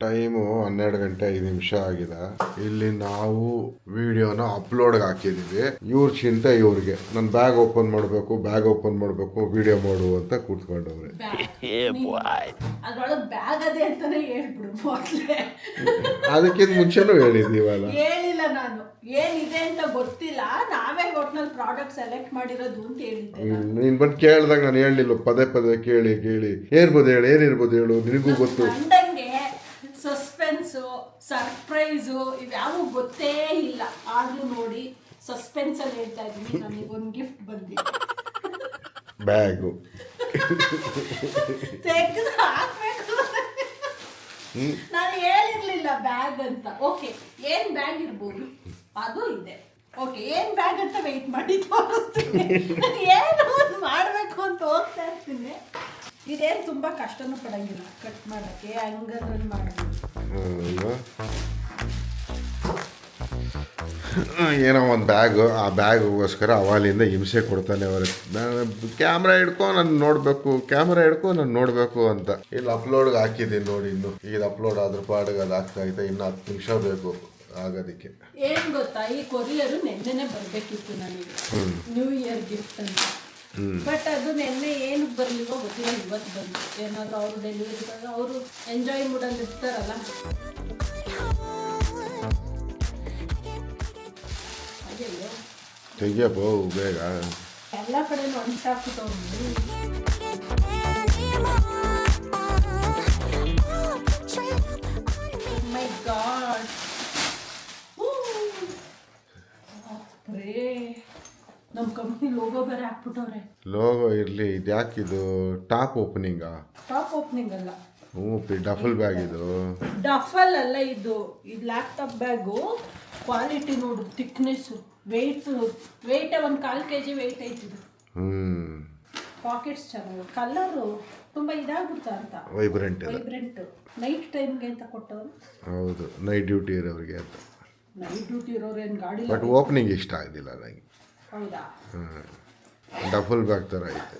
Time 12 ಗಂಟೆ 5 ನಿಮಿಷ ಆಗಿದೆ. ಇಲ್ಲಿ ನಾವು ವಿಡಿಯೋನ ಅಪ್ಲೋಡ್ಗೆ ಹಾಕಿದೀವಿ. ಇವ್ರ ಚಿಂತೆ ಇವ್ರಿಗೆ, ನನ್ನ ಬ್ಯಾಗ್ ಓಪನ್ ಮಾಡಬೇಕು ವಿಡಿಯೋ ಮಾಡು ಅಂತ ಕೂತ್ಕೊಂಡವ್ರೆ. ಅದ್ರೊಳಗೆ ಬ್ಯಾಗ್ ಅದೇ ಅಂತಾನೆ ಹೇಳ್ಬಿಡು ಮೊದಲೇ. ಅದಕ್ಕಿಂತ ಮುಂಚೆನೂ ಹೇಳಿದೀವಲ್ಲ. ಹೇಳಿಲ್ಲ ನಾನು, ಏನಿದೆ ಅಂತ ಗೊತ್ತಿಲ್ಲ, ನಾವೇ ಒಟ್ನಲ್ಲಿ ಪ್ರಾಡಕ್ಟ್ ಸೆಲೆಕ್ಟ್ ಮಾಡಿರೋದು ಅಂತ ಹೇಳಿದ್ದೆ. ನೀನ್ ಬಂದು ಕೇಳಿದಾಗ ನಾನು ಹೇಳಲಿಲ್ಲ, ಪದೇ ಪದೇ ಕೇಳಿ ಏನಿರ್ಬೋದು ಹೇಳು ನಿನಗೂ ಗೊತ್ತು. ಸಸ್ಪೆನ್ಸು, ಸರ್ಪ್ರೈಸು ಇವ್ಯಾವು ಗೊತ್ತೇ ಇಲ್ಲ. ಆದ್ರೂ ನೋಡಿ ಸಸ್ಪೆನ್ಸ್ ಅಲ್ಲಿ ಹೇಳ್ತಾ ಇದ್ದೀನಿ, ನನಗೆ ಒಂದು ಗಿಫ್ಟ್ ಬಂದಿದೆ. ಬ್ಯಾಗು ತೆಗೆದು ಹಾಕ್ಬೇಕು. ನಾನು ಹೇಳಿರ್ಲಿಲ್ಲ ಬ್ಯಾಗ್ ಅಂತ. ಓಕೆ, ಏನ್ ಬ್ಯಾಗ್ ಇರ್ಬೋದು ಅದು ಇದೆ. ಓಕೆ, ಏನ್ ಬ್ಯಾಗ್ ಅಂತ ವೆಯ್ಟ್ ಮಾಡಿ ತೋರಿಸ್ತೀನಿ. ನಾನು ಏನು ಒಂದು ಮಾಡಬೇಕು ಅಂತ ಹೋಗ್ತಾ ಇರ್ತೀನಿ. ಇದೇನು ತುಂಬ ಕಷ್ಟನೂ ಪಡಂಗಿಲ್ಲ ಕಟ್ ಮಾಡೋಕ್ಕೆ, ಹಂಗಲ್ಲಿ ಮಾಡ್ಬೋದು. ಏನೋ ಒಂದು ಬ್ಯಾಗು, ಆ ಬ್ಯಾಗೋಸ್ಕರ ಅವಾಲಿಂದ ಹಿಂಸೆ ಕೊಡ್ತಾನೆ ಅವ್ರಿಗೆ. ನಾನು ಕ್ಯಾಮ್ರಾ ಹಿಡ್ಕೊ ನಾನು ನೋಡಬೇಕು ಅಂತ. ಇಲ್ಲಿ ಅಪ್ಲೋಡ್ಗೆ ಹಾಕಿದ್ದೀನಿ ನೋಡಿ. ಇನ್ನು ಈಗ ಅಪ್ಲೋಡ್ ಆದ್ರ ಪಾಡಿಗೆ ಅದು ಆಗ್ತಾ ಐತೆ. ಇನ್ನು 10 ನಿಮಿಷ ಬೇಕು ಆಗೋದಕ್ಕೆ. ಏನು ಗೊತ್ತಾ, ಈ ಕೊರಿಯರು ನೆನ್ನೆನೆ ಬರಬೇಕಿತ್ತು ನನಗೆ, ನ್ಯೂ ಇಯರ್ ಗಿಫ್ಟ್ ಅಂತ. ಬಟ್ ಅದು ನೆನ್ನೆ ಏನು ಬರಲಿವೋ ಗೊತ್ತಿಲ್ಲ, ಇವತ್ತು ಬಂದು ಏನಾದರೂ ಅವರು ಡೆಲಿವರಿ ಅವರು ಎಂಜಾಯ್ ಮೂಡಲ್ಲಿ ಇರ್ತಾರಲ್ಲ. ತೆಗಿಯಪ್ಪ ಬೇಗ. ಎಲ್ಲ ಕಡೆನೂ ಅನ್ಸಾಕ್ಬಿಟ್ಟವ್ರು. ಮೈ ಗಾಡ್, ನಮ್ಮ ಕಂಪ್ನಿ ಲೋಗೋ ಬೇರೆ ಹಾಕ್ಬಿಟ್ಟವ್ರೆ. ಲೋಗೋ ಇರಲಿ, ಇದು ಯಾಕಿದು ಟಾಪ್ ಓಪನಿಂಗ್ ಅಲ್ಲ. ಡಫಲ್ ಬ್ಯಾಗ್ ಇದು. ಡಫಲ್ ಅಲ್ಲ, ಇದು ಲ್ಯಾಪ್ಟಾಪ್ ಬ್ಯಾಗು. ಕ್ವಾಲಿಟಿ ನೋಡು, ಥಿಕ್ನೆಸ್ಸು, ವೆಯ್ಟ್ 1/4 kg ವೆಯ್ಟ್ ಐತಿದು. ಪಾಕೆಟ್ಸ್ ಚೆನ್ನಾಗಿ, ಕಲರು ತುಂಬ ಇದಾಗ್ಬಿಡ್ತಾ ಅಂತ. ವೈಬ್ರೆಂಟ್ ನೈಟ್ ಟೈಮ್ಗೆ ಅಂತ ಕೊಟ್ಟವರು. ಹೌದು, ನೈಟ್ ಡ್ಯೂಟಿ ಇರೋರಿಗೆ ಅಂತ. ನೈಟ್ ಡ್ಯೂಟಿ ಇರೋರು ಏನು ಗಾಡಿ. ಬಟ್ ಓಪನಿಂಗ್ ಇಷ್ಟ ಆಗಿಲ್ಲ ನನಗೆ. ಹೌದಾ? ಡಫಲ್ ಬ್ಯಾಗ್ ಥರ ಐತೆ.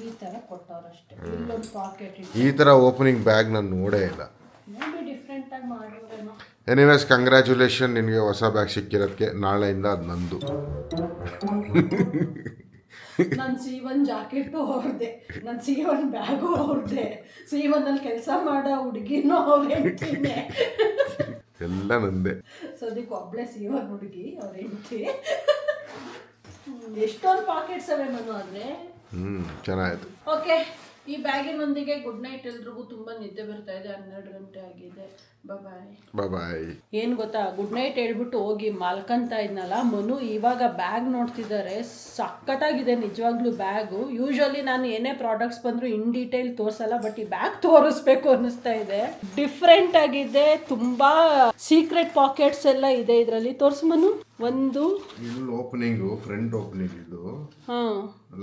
ಈ ಥರ ಕೊಟ್ಟವ್ರಷ್ಟೇ. ಇಲ್ಲೊಂದು ಪಾಕೆಟ್ ಈ ಥರ ಓಪನಿಂಗ್ ಬ್ಯಾಗ್ ನಾನು ನೋಡೇ ಇಲ್ಲ. ಡಿಫ್ರೆಂಟಾಗಿ ಮಾಡಿದ್ರೇನೋ. ಎನಿವೇಸ್, ಕಂಗ್ರ್ಯಾಚುಲೇಷನ್ ನಿನಗೆ ಹೊಸ ಬ್ಯಾಗ್ ಸಿಕ್ಕಿರೋದಕ್ಕೆ. ನಾಳೆಯಿಂದ ಅದು ನಂದು. ನಾನು C1 ಜಾಕೆಟು ಅವ್ರದ್ದೆ, ನಾನು C1 ಬ್ಯಾಗು ಅವ್ರದ್ದೆ, C1 ಅಲ್ಲಿ ಕೆಲಸ ಮಾಡೋ ಹುಡುಗಿನೂ ಅವ್ರ ಹೆಂಡ್ತಿನೇ. ಎಲ್ಲ ನಂದೆ. ಸದ್ಯಕ್ಕೆ ಒಬ್ಬಳೆ C1 ಹುಡುಗಿ, ಅವ್ರ ಹೆಂಡ್ತಿ. ಎಷ್ಟೊಂದು ಪಾಕೆಟ್ಸ್ ಅವೆ ಮನು ಆದರೆ. ಚೆನ್ನಾಗಿತ್ತು. ಓಕೆ, ಈ ಬ್ಯಾಗಿನೊಂದಿಗೆ ಗುಡ್ ನೈಟ್. ಎಲ್ರಿಗೂ ತುಂಬ ನಿದ್ದೆ ಬರ್ತಾ ಇದೆ, 12 ಗಂಟೆ ಆಗಿದೆ. ಬಾಯ್. ಏನು ಗೊತ್ತಾ, ಗುಡ್ ನೈಟ್ ಹೇಳ್ಬಿಟ್ಟು ಹೋಗಿ ಮಲ್ಕೊಂತ ಇದ್ನಲ್ಲ ಮನು, ಇವಾಗ ಬ್ಯಾಗ್ ನೋಡ್ತಿದ್ದಾರೆ. ಸಖತ್ತಾಗಿದೆ ನಿಜವಾಗ್ಲೂ ಬ್ಯಾಗು. ಯೂಶ್ವಲಿ ನಾನು ಏನೇ ಪ್ರಾಡಕ್ಟ್ಸ್ ಬಂದರೂ ಇನ್ ಡೀಟೇಲ್ ತೋರಿಸಲ್ಲ, ಬಟ್ ಈ ಬ್ಯಾಗ್ ತೋರಿಸ್ಬೇಕು ಅನ್ನಿಸ್ತಾ ಇದೆ. ಡಿಫ್ರೆಂಟ್ ಆಗಿದೆ, ತುಂಬ ಸೀಕ್ರೆಟ್ ಪಾಕೆಟ್ಸ್ ಎಲ್ಲ ಇದೆ ಇದರಲ್ಲಿ. ತೋರಿಸು ಮನು. ಒಂದು ಓಪನಿಂಗು, ಫ್ರಂಟ್ ಓಪನಿಂಗ್ ಇದು.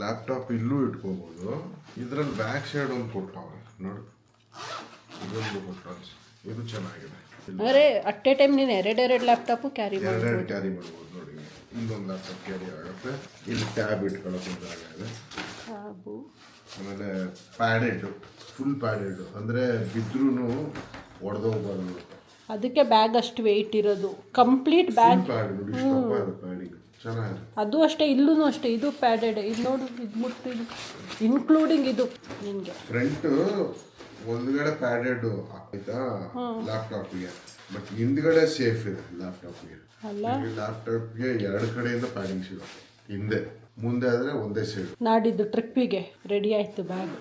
ಲ್ಯಾಪ್ಟಾಪ್ ಇಲ್ಲೂ ಇಟ್ಕೋಬಹುದು. ಇದರಲ್ಲಿ ಬ್ಯಾಕ್ ಸೈಡ್ ಒಂದು ಕೊಟ್ಟವ್ರೆ ನೋಡಿ, ಇದೊಂದು ಕೊಟ್ಟವ್ರೆ. ಇದು ಚೆನ್ನಾಗಿದೆ. ಅರೆ, ಅಟ್ ಎ ಟೈಮ್ ನೀನು ಎರಡು ಲ್ಯಾಪ್ಟಾಪು ಕ್ಯಾರಿ ಮಾಡ್ಬೋದು ನೋಡಿ. ಇಲ್ಲೊಂದು ಲ್ಯಾಪ್ಟಾಪ್ ಕ್ಯಾರಿ ಆಗುತ್ತೆ. ಇಲ್ಲಿ ಟ್ಯಾಬ್ ಇಟ್ಕೊಳ್ಳೋಕೆ ಆಗಿದೆ. ಆಮೇಲೆ ಪ್ಯಾಡೆಡ್, ಫುಲ್ ಪ್ಯಾಡೆಡ್, ಅಂದರೆ ಬಿದ್ರೂ ಒಡೆದೋಗ್ಬಾರ್ದು. ಅದಕ್ಕೆ ಬ್ಯಾಗ್ ಅಷ್ಟು ವೆಯ್ಟ್ ಇರೋದು. Complete bag. ಅದು ಅಷ್ಟೇ, ಇಲ್ಲೂ ಅಷ್ಟೇ. ಇದು ಪ್ಯಾಡೆಡ್. ಇದು ನೋಡು, ಇದು ಮುಟ್ಟು, ಇದು ಇನ್ಕ್ಲೂಡಿಂಗ್ ಇದು ನಿನಗೆ. ಫ್ರಂಟ್ ಒಂದ್ಗಡೆ ಪ್ಯಾಡೆಡ್ ಆಯ್ತಾ ಲ್ಯಾಪ್ಟಾಪ್ಗೆ, ಬಟ್ ಹಿಂದ್ಗಡೆ ಸೇಫ್ ಇದೆ ಲ್ಯಾಪ್ಟಾಪ್ಗೆ. ಲ್ಯಾಪ್ಟಾಪ್ಗೆ 2 ಕಡೆಯಿಂದ ಪ್ಯಾಡಿಂಗ್ ಸಿಗುತ್ತೆ. ಹಿಂದೆ ಮುಂದೆ ಆದರೆ ಒಂದೇ ಸೈಡ್. ನಾಡಿದ್ದು ಟ್ರಿಪ್ಪಿಗೆ ರೆಡಿ ಆಯ್ತು ಬ್ಯಾಗ್.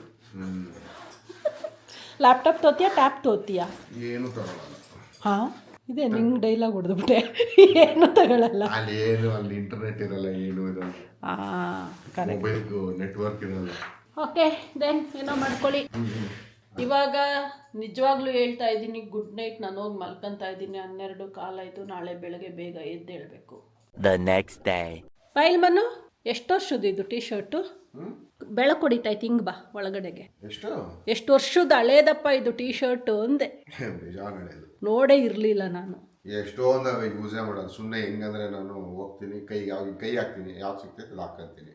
ಲ್ಯಾಪ್ಟಾಪ್ ತೋತಿಯಾ, ಟ್ಯಾಬ್ ತೋತಿಯಾ? ಏನು ತಗೊಳ್ಳಲ್ಲ. ಹಾಂ, ಇದೆ ನಿಂಗೆ ಡೈಲಾಗ್ ಹೊಡೆದ್ಬಿಟ್ಟೆ. ಏನು ತಗೊಳ್ಳಲ್ಲ. ಅಲ್ಲಿ ಇಂಟರ್ನೆಟ್ ಇರಲ್ಲ, ಏನು ಇರಲ್ಲ. ಮೊಬೈಲ್ಗೂ ನೆಟ್ವರ್ಕ್ ಇರಲ್ಲ. ಓಕೆ, ದೆನ್ ಏನೋ ಮಾಡ್ಕೊಳ್ಳಿ. ಇವಾಗ ನಿಜವಾಗ್ಲೂ ಹೇಳ್ತಾ ಇದ್ದೀನಿ, ಗುಡ್ ನೈಟ್. ನಾನು ಹೋಗಿ ಮಲ್ಕೊಂತ ಇದ್ದೀನಿ. 12 ಆಯಿತು. ನಾಳೆ ಬೆಳಗ್ಗೆ ಬೇಗ ಎದ್ದೇಳಬೇಕು. ಫೈಲ್ ಮನು, ಎಷ್ಟು ವರ್ಷದ್ದು ಇದು ಟೀ ಶರ್ಟು? ಬೆಳಕು ಹೊಡಿತಾಯ್ತು. ಹಿಂಗೆ ಬಾ ಒಳಗಡೆಗೆ. ಎಷ್ಟು ವರ್ಷದ ಹಳೇದಪ್ಪ ಇದು ಟೀ ಶರ್ಟು ಅಂದೆ. ನೋಡೇ ಇರಲಿಲ್ಲ ನಾನು. ಎಷ್ಟೊಂದು ಯೂಸೇ ಮಾಡೋದು ಸುಮ್ಮನೆ. ಹೆಂಗಂದ್ರೆ ನಾನು ಹೋಗ್ತೀನಿ, ಕೈ ಹಾಕ್ತೀನಿ, ಯಾವ್ದು ಸಿಗ್ತೈತೆ ಹಾಕೊಂತೀನಿ.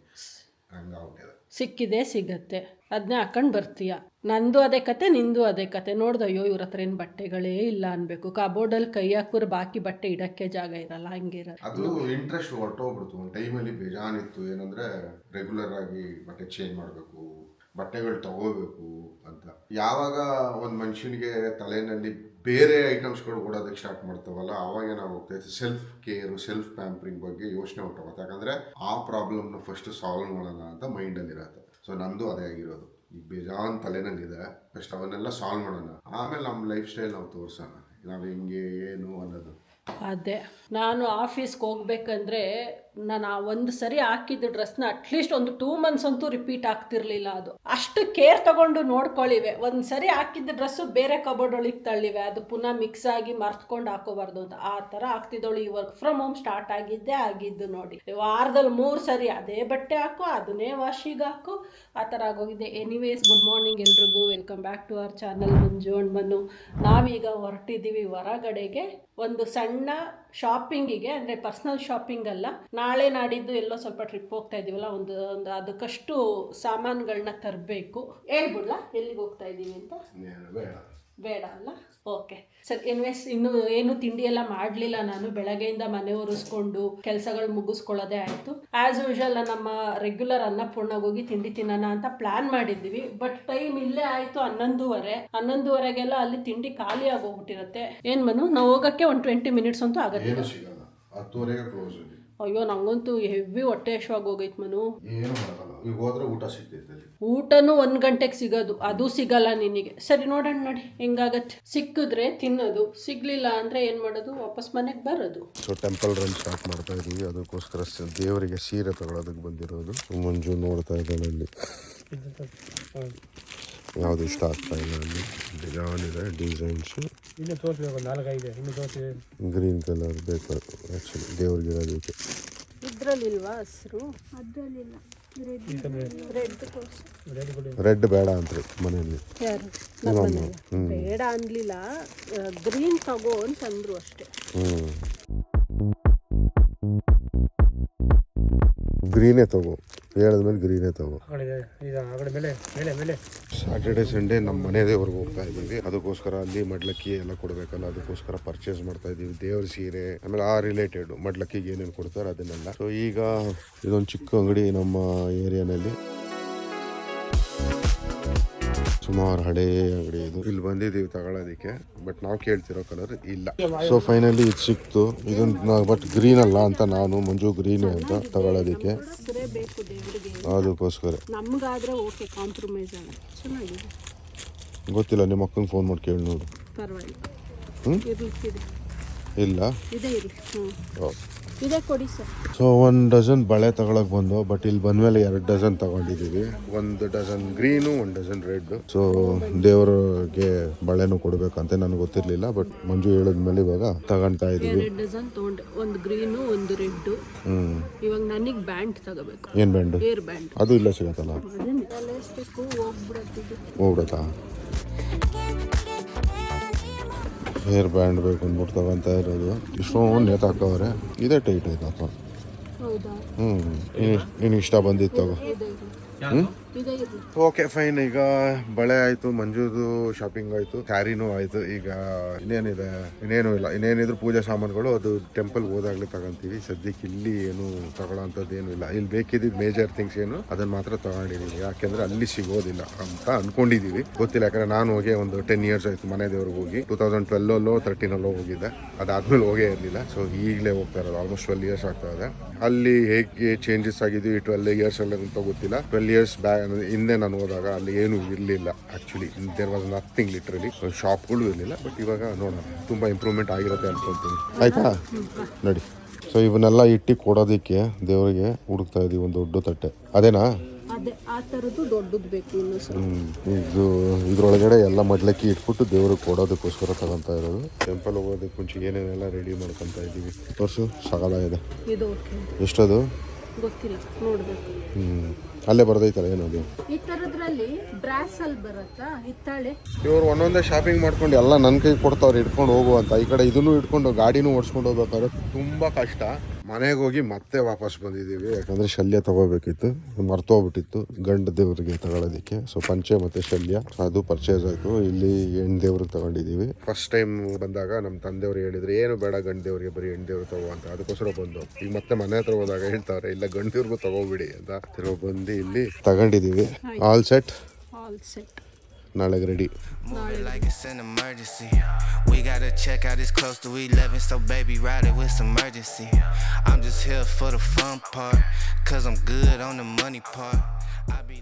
ಸಿಕ್ಕಿದೆ ಸಿಗತ್ತೆ, ಅದನ್ನೇ ಹಾಕೊಂಡು ಬರ್ತೀಯ. ನಂದು ಅದೇ ಕತೆ, ನಿಂದು ಅದೇ ಕತೆ. ನೋಡ್ದು ಅಯ್ಯೋ ಇವ್ರ ಹತ್ರ ಏನು ಬಟ್ಟೆಗಳೇ ಇಲ್ಲ ಅನ್ಬೇಕು. ಕಬೋರ್ಡಲ್ಲಿ ಕೈ ಹಾಕಿದ್ರೆ ಬಾಕಿ ಬಟ್ಟೆ ಇಡಕ್ಕೆ ಜಾಗ ಇರಲ್ಲ, ಹಂಗಿರಲ್ಲ. ಅದು ಇಂಟ್ರೆಸ್ಟ್ ಹೊರಟೋಗ್ಬಿಡ್ತು. ಒಂದು ಟೈಮಲ್ಲಿ ಬೇಜಾನಿತ್ತು, ಏನಂದ್ರೆ ರೆಗ್ಯುಲರ್ ಆಗಿ ಬಟ್ಟೆ ಚೇಂಜ್ ಮಾಡಬೇಕು, ಬಟ್ಟೆಗಳು ತಗೋಬೇಕು ಅಂತ. ಯಾವಾಗ ಒಂದು ಮನುಷ್ಯನಿಗೆ ತಲೆಯಲ್ಲಿ ಬೇರೆ ಐಟಮ್ಸ್ಗಳು ಓಡೋದಕ್ಕೆ ಸ್ಟಾರ್ಟ್ ಮಾಡ್ತಾವಲ್ಲ, ಅವಾಗ ಏನಾಗೋಗ್ತೈತೆ, ಸೆಲ್ಫ್ ಕೇರ್, ಸೆಲ್ಫ್ ಪ್ಯಾಂಪರಿಂಗ್ ಬಗ್ಗೆ ಯೋಚನೆ ಹೊರಟೋಗುತ್ತೆ. ಯಾಕಂದ್ರೆ ಆ ಪ್ರಾಬ್ಲಮ್ನ ಫಸ್ಟ್ ಸಾಲ್ವ್ ಮಾಡೋಣ ಅಂತ ಮೈಂಡಲ್ಲಿ ಇರತ್ತೆ. ಸೊ ನಂದು ಅದೇ ಆಗಿರೋದು. ಈಗ ಬೇಜಾನ್ ತಲೆನಲ್ಲಿದೆ, ಫಸ್ಟ್ ಅವನ್ನೆಲ್ಲ ಸಾಲ್ವ್ ಮಾಡೋಣ, ಆಮೇಲೆ ನಮ್ಮ ಲೈಫ್ ಸ್ಟೈಲ್ ನಾವು ತೋರಿಸೋಣ, ನಾವು ಹೆಂಗೆ ಏನು ಅನ್ನೋದು. ಅದೇ ನಾನು ಆಫೀಸ್ಗೆ ಹೋಗ್ಬೇಕಂದ್ರೆ ನಾನು ಆ ಒಂದು ಸರಿ ಹಾಕಿದ್ದು ಡ್ರೆಸ್ನ ಅಟ್ಲೀಸ್ಟ್ ಒಂದು 2 months ಅಂತೂ ರಿಪೀಟ್ ಆಗ್ತಿರ್ಲಿಲ್ಲ. ಅದು ಅಷ್ಟು ಕೇರ್ ತಗೊಂಡು ನೋಡ್ಕೊಳ್ಳಿವೆ. ಒಂದು ಸರಿ ಹಾಕಿದ್ದ ಡ್ರೆಸ್ಸು ಬೇರೆ ಕಬೋರ್ಡ್ ಒಳಗೆ ತಳ್ಳಿವೆ, ಅದು ಪುನಃ ಮಿಕ್ಸ್ ಆಗಿ ಮರ್ತ್ಕೊಂಡು ಹಾಕೋಬಾರ್ದು ಅಂತ ಆ ಥರ ಆಗ್ತಿದ್ದವಳು. ಈ ವರ್ಕ್ ಫ್ರಮ್ ಹೋಮ್ ಸ್ಟಾರ್ಟ್ ಆಗಿದ್ದು ನೋಡಿ, ವಾರದಲ್ಲಿ 3 ಸರಿ ಅದೇ ಬಟ್ಟೆ ಹಾಕು, ಅದನ್ನೇ ವಾಶಿಗೆ ಹಾಕು, ಆ ಥರ ಆಗೋಗಿದೆ. ಎನಿವೇಸ್, ಗುಡ್ ಮಾರ್ನಿಂಗ್ ಎಲ್ರಿಗೂ, welcome back to our channel Manju and Manu. ನಾವೀಗ ಹೊರಟಿದ್ದೀವಿ ಹೊರಗಡೆಗೆ, ಒಂದು ಸಣ್ಣ ಶಾಪಿಂಗಿಗೆ, ಅಂದರೆ ಪರ್ಸ್ನಲ್ ಶಾಪಿಂಗ್ ಅಲ್ಲ, ನಾಳೆ ನಾಡಿದ್ದು ಎಲ್ಲೋ ಸ್ವಲ್ಪ ಟ್ರಿಪ್ ಹೋಗ್ತಾ ಇದ್ದೀವಲ್ಲ, ಒಂದು ಅದಕ್ಕಷ್ಟು ಸಾಮಾನುಗಳನ್ನ ತರಬೇಕು. ಹೇಳ್ಬಿಡ್ಲಾ ಎಲ್ಲಿಗೆ ಹೋಗ್ತಾ ಇದ್ದೀವಿ ಅಂತ? ಬೇಡ ಅಲ್ಲ, ಓಕೆ ಸರ್. ಎನ್ವೇಸ್, ಇನ್ನು ಏನು ತಿಂಡಿ ಎಲ್ಲ ಮಾಡಲಿಲ್ಲ ನಾನು. ಬೆಳಗ್ಗೆಯಿಂದ ಮನೆ ಒರೆಸ್ಕೊಂಡು ಕೆಲಸಗಳು ಮುಗಿಸ್ಕೊಳ್ಳೋದೇ ಆಯಿತು. ಆ್ಯಸ್ ಯೂಶುವಲ್ ನಮ್ಮ ರೆಗ್ಯುಲರ್ ಅನ್ನಪೂರ್ಣಗೆ ಹೋಗಿ ತಿಂಡಿ ತಿನ್ನೋಣ ಅಂತ ಪ್ಲ್ಯಾನ್ ಮಾಡಿದ್ದೀವಿ. ಬಟ್ ಟೈಮ್ ಇಲ್ಲೇ ಆಯಿತು 11:30ಗೆಲ್ಲ ಅಲ್ಲಿ ತಿಂಡಿ ಖಾಲಿ ಆಗೋಗ್ಬಿಟ್ಟಿರುತ್ತೆ. ಏನು ಮನು, ನಾವು ಹೋಗೋಕ್ಕೆ ಒಂದು 20 minutes ಅಂತೂ ಆಗುತ್ತೆ. 10:30ಗೆ ಕ್ಲೋಸ್. ಅಯ್ಯೋ, ನಂಗಂತೂ ಹೆವಿ ಹೊಟ್ಟೆ ಹಶ್ವಾಗಿ ಹೋಗೈತೆ ಮನು. ಏನು ಮಾಡಲ್ಲ, ಈಗ ಹೋದ್ರೆ ಊಟ ಸಿಗ್ತೈತೆ. ಊಟನೂ 1 ಗಂಟೆಗೆ ಸಿಗೋದು, ಅದು ಸಿಗಲ್ಲ ನಿನಗೆ. ಸರಿ, ನೋಡೋಣ ನೋಡಿ ಹೆಂಗಾಗತ್ತೆ. ಸಿಕ್ಕಿದ್ರೆ ತಿನ್ನೋದು, ಸಿಗ್ಲಿಲ್ಲ ಅಂದ್ರೆ ಏನ್ ಮಾಡೋದು, ವಾಪಸ್ ಮನೆಗೆ ಬರೋದು. ಸೊ ಟೆಂಪಲ್ ರನ್ ಸ್ಟಾರ್ಟ್ ಮಾಡ್ತಾ ಇದೀವಿ. ಅದಕ್ಕೋಸ್ಕರ ದೇವರಿಗೆ ಸೀರೆ ತಗೊಳ್ಳೋದಕ್ಕೆ ಬಂದಿರೋದು. ಮಂಜು ನೋಡ್ತಾ ಇದ್ದಾಳೆ ಅಲ್ಲಿ, ಯಾವುದು ಇಷ್ಟ ಆಗ್ತಾ ಇಲ್ಲ ಅಲ್ಲಿ. ಡಿಸೈನ್ ಇದೆ, ಡಿಸೈನ್ಸು ಇನ್ನು ತೋರಿಸ್ಬೇಕು, 4-5 ಇನ್ನು ತೋರಿಸಿ. ಗ್ರೀನ್ ಕಲರ್ ಬೇಕು ಆ್ಯಕ್ಚುಲಿ ದೇವ್ರಿಗೆ ಇರೋದಕ್ಕೆ. ಇದ್ರಲ್ಲಿಲ್ವಾ ಹಸಿರು? ಅದ್ರಲ್ಲಿಲ್ಲ, ರೆಡ್ ಬೇಡ ಅಂತ್ರಿ ಮನೆಯಲ್ಲಿ. ಯಾರು ಬೇಡ ಅನ್ಲಿಲ್ಲ, ಗ್ರೀನ್ ತಗೋ ಅಂತಂದ್ರು ಅಷ್ಟೇ. ಗ್ರೀನೇ ತಗೋ ಹೇಳಿದ್ಮೇಲೆ ಗ್ರೀನೇ ತಗೋ. ಮೇಲೆ ಸ್ಯಾಟರ್ಡೆ ಸಂಡೇ ನಮ್ಮ ಮನೆ ದೇವ್ರಿಗೆ ಹೋಗ್ತಾ ಇದ್ದೀವಿ. ಅದಕ್ಕೋಸ್ಕರ ಅಲ್ಲಿ ಮಡ್ಲಕ್ಕಿ ಎಲ್ಲ ಕೊಡಬೇಕಲ್ಲ, ಅದಕ್ಕೋಸ್ಕರ ಪರ್ಚೇಸ್ ಮಾಡ್ತಾ ಇದ್ದೀವಿ. ದೇವ್ರ ಸೀರೆ, ಆಮೇಲೆ ಆ ರಿಲೇಟೆಡ್ ಮಡ್ಲಕ್ಕಿಗೆ ಏನೇನು ಕೊಡ್ತಾರೆ ಅದನ್ನೆಲ್ಲ. ಸೊ ಈಗ ಇದೊಂದು ಚಿಕ್ಕ ಅಂಗಡಿ ನಮ್ಮ ಏರಿಯಾನಲ್ಲಿ, ಸುಮಾರು ಹಳೇ ಅಂಗಡಿ ಇದು. ಇಲ್ಲಿ ಬಂದಿದ್ದೀವಿ ತಗೊಳ್ಳೋದಕ್ಕೆ, ಬಟ್ ನಾವು ಕೇಳ್ತಿರೋ ಕಲರ್ ಇಲ್ಲ. ಸೊ ಫೈನಲಿ ಇದು ಸಿಕ್ತು. ಇದನ್ನ ಬಟ್ ಗ್ರೀನ್ ಅಲ್ಲ ಅಂತ ನಾನು, ಮಂಜು ಗ್ರೀನ್ ಅಂತ ತಗೊಳ್ಳೋದಕ್ಕೆ, ಅದಕ್ಕೋಸ್ಕರ. ನಮ್ಗಾದ್ರೆ ಓಕೆ, ಕಾಂಪ್ರಮೈಸ್ ಅಲ್ಲ, ಚೆನ್ನಾಗಿದೆ. ಗೊತ್ತಿಲ್ಲ, ನಿಮ್ಮ ಅಕ್ಕಂಗೆ ಫೋನ್ ಮಾಡಿ ಕೇಳಿ ನೋಡು. ಇಲ್ಲ ಇದೇ ಕೊಡಿ ಸರ್. ಸೊ 1 ಡಜನ್ ಬಳೆ ತಗೊಳಕ್ ಬಂದು, ಬಟ್ ಇಲ್ಲಿ ಬಂದ್ಮೇಲೆ 2 ಡಜನ್ ತಗೊಂಡಿದ್ದೀವಿ. 1 dozen green, 1 dozen red. So ದೇವರಿಗೆ ಬಳೆನೂ ಕೊಡ್ಬೇಕಂತ ನನಗೆ ಗೊತ್ತಿರ್ಲಿಲ್ಲ, ಬಟ್ ಮಂಜು ಹೇಳಿದ್ಮೇಲೆ ಇವಾಗ ತಗೊಂತಾ ಇದೀವಿ. 2 ಡಜನ್ ತಗೊಂಡೆ, 1 ಗ್ರೀನು 1 ರೆಡ್. ಇವಾಗ ನನಗೆ ಬ್ಯಾಂಡ್ ತಗೋಬೇಕು. ಏನ್ ಬ್ಯಾಂಡ್? Air band. ಅದು ಇಲ್ಲ ಸಿಗತ್ತಲ್ಲ, ಹೋಗ್ಬಿಡತ್ತಾ? ಹೇರ್ ಬ್ಯಾಂಡ್ ಬೇಕು ಅಂದ್ಬಿಟ್ಟು ತಗೊಂತ ಇರೋದು. ಇಷ್ಟೊಂದು ನೇತಾಕವ್ರೆ, ಇದೇ ಟೈಟ್ ಐತಪ್ಪ. ನಿನಗೆ ಇಷ್ಟ ಬಂದಿತ್ತು ತಗೋ. Okay fine. ಈಗ ಬಳೆ ಆಯ್ತು, ಮಂಜುದು ಶಾಪಿಂಗ್ ಆಯ್ತು, ಸ್ಯಾರಿನೂ ಆಯ್ತು. ಈಗ ಇನ್ನೇನಿದೆ? ಇನ್ನೇನು ಇಲ್ಲ. ಇನ್ನೇನಿದ್ರು ಪೂಜೆ ಸಾಮಾನುಗಳು ಅದು ಟೆಂಪಲ್ಗೆ ಹೋದಾಗಲೇ ತಗೊಂತೀವಿ. ಸದ್ಯಕ್ಕೆ ಇಲ್ಲಿ ಏನು ತಗೊಳ್ಳೋಂಥದ್ದು ಏನು ಇಲ್ಲ. ಇಲ್ಲಿ ಬೇಕಿದ್ದ ಮೇಜರ್ ಥಿಂಗ್ಸ್ ಏನು ಅದನ್ನ ಮಾತ್ರ ತಗೊಂಡಿದ್ದೀವಿ. ಯಾಕೆಂದ್ರೆ ಅಲ್ಲಿ ಸಿಗೋದಿಲ್ಲ ಅಂತ ಅನ್ಕೊಂಡಿದೀವಿ. ಗೊತ್ತಿಲ್ಲ, ಯಾಕಂದ್ರೆ ನಾನು ಹೋಗಿ ಒಂದು 10 years ಆಯ್ತು ಮನೆ ದೇವ್ರಿಗೆ ಹೋಗಿ. 2012 13 ಹೋಗಿದ್ದೆ, ಅದಾದ್ಮೇಲೆ ಹೋಗೇ ಇರಲಿಲ್ಲ. ಸೊ ಈಗಲೇ ಹೋಗ್ತಾ ಇರೋದು, ಆಲ್ಮೋಸ್ಟ್ 12 years ಆಗ್ತಾ ಇದೆ. ಅಲ್ಲಿ ಹೇಗೆ ಚೇಂಜಸ್ ಆಗಿದ್ವಿ 12 years ಅಲ್ಲಿ ಅಂತ ಗೊತ್ತಿಲ್ಲ. 12 years ಬ್ಯಾಕ್ ಹಿಂದೆ ನಾನು ಹೋದಾಗ ಅಲ್ಲಿ ಏನು ಇರಲಿಲ್ಲ. Actually there was nothing, literally ಶಾಪ್ಗಳು ಇರಲಿಲ್ಲ. ಬಟ್ ಇವಾಗ ನೋಡೋಣ, ತುಂಬ ಇಂಪ್ರೂವ್ಮೆಂಟ್ ಆಗಿರುತ್ತೆ ಅನ್ಕೊಳ್ತೀನಿ. ಆಯ್ತಾ ನೋಡಿ. ಸೊ ಇವನ್ನೆಲ್ಲ ಇಟ್ಟು ಕೊಡೋದಕ್ಕೆ ದೇವರಿಗೆ ಹುಡುಕ್ತಾ ಇದೀವಿ ಒಂದು ದೊಡ್ಡ ತಟ್ಟೆ. ಅದೇನಾ? ಅದೇ ಆ ಥರದ್ದು ದೊಡ್ಡದು ಬೇಕು ಇನ್ನು ಸ್ವಲ್ಪ. ಇದು ಇದ್ರೊಳಗಡೆ ಎಲ್ಲ ಮಡ್ಲಕ್ಕಿ ಇಟ್ಬಿಟ್ಟು ದೇವ್ರಿಗೆ ಕೊಡೋದಕ್ಕೋಸ್ಕರ ತಗೊಂತಾ ಇರೋದು. ಟೆಂಪಲ್ ಹೋಗೋದಕ್ಕೆ ಮುಂಚೆ ಏನೇನೆಲ್ಲ ರೆಡಿ ಮಾಡ್ಕೊತಾ ಇದ್ದೀವಿ. ತೋರಿಸು, ಸಗಲ ಇದೆ. ಇದು ಓಕೆ. ಎಷ್ಟದು ಗೊತ್ತಿಲ್ಲ, ನೋಡಬೇಕು. ಅಲ್ಲೇ ಬರ್ದೈತಲ್ಲ ಏನದು? ಈ ಥರದ್ರಲ್ಲಿ ಬ್ರಾಸ್ ಅಲ್ಲಿ ಬರುತ್ತಾ ಹಿತ್ತಾಳೆ? ಇವ್ರು ಒಂದೊಂದೇ ಶಾಪಿಂಗ್ ಮಾಡ್ಕೊಂಡು ಎಲ್ಲ ನನ್ನ ಕೈ ಕೊಡ್ತಾವ್ರು ಇಟ್ಕೊಂಡು ಹೋಗುವಂತ. ಈ ಕಡೆ ಇದನ್ನು ಇಟ್ಕೊಂಡು ಗಾಡಿನೂ ಓಡಿಸ್ಕೊಂಡು ಹೋಗ್ಬೇಕಾದ್ರೆ ತುಂಬ ಕಷ್ಟ. ಮನೆಗೆ ಹೋಗಿ ಮತ್ತೆ ವಾಪಸ್ ಬಂದಿದ್ದೀವಿ, ಯಾಕಂದ್ರೆ ಶಲ್ಯ ತಗೋಬೇಕಿತ್ತು, ಮರ್ತೋಗ್ಬಿಟ್ಟಿತ್ತು ಗಂಡ ದೇವ್ರಿಗೆ ತಗೊಳ್ಳೋದಕ್ಕೆ. ಸೊ ಪಂಚೆ ಮತ್ತೆ ಶಲ್ಯ ಅದು ಪರ್ಚೇಸ್ ಆಯ್ತು. ಇಲ್ಲಿ ಹೆಣ್ ದೇವ್ರಿಗೆ ತಗೊಂಡಿದ್ದೀವಿ. ಫಸ್ಟ್ ಟೈಮ್ ಬಂದಾಗ ನಮ್ಮ ತಂದೆಯವರು ಹೇಳಿದ್ರು ಏನು ಬೇಡ ಗಂಡ ದೇವ್ರಿಗೆ, ಬರೀ ಹೆಣ್ ದೇವ್ರು ತಗೋ ಅಂತ. ಅದಕ್ಕೋಸ್ಕರ ಬಂದು ಈಗ ಮತ್ತೆ ಮನೆ ಹತ್ರ ಹೋದಾಗ ಹೇಳ್ತಾರೆ ಇಲ್ಲ ಗಂಡ ದೇವ್ರಿಗೂ ತಗೋಬಿಡಿ ಅಂತ. ತಿರುಗಿ ಬಂದು ಇಲ್ಲಿ ತಗೊಂಡಿದ್ದೀವಿ. ಆಲ್ ಸೆಟ್, ನಾಳೆಗೆ ready. Moving like it's an emergency. We gotta check out, it's close to 11, so baby ride it with some urgency. I'm just here for the fun part, cause I'm good on the money part. I be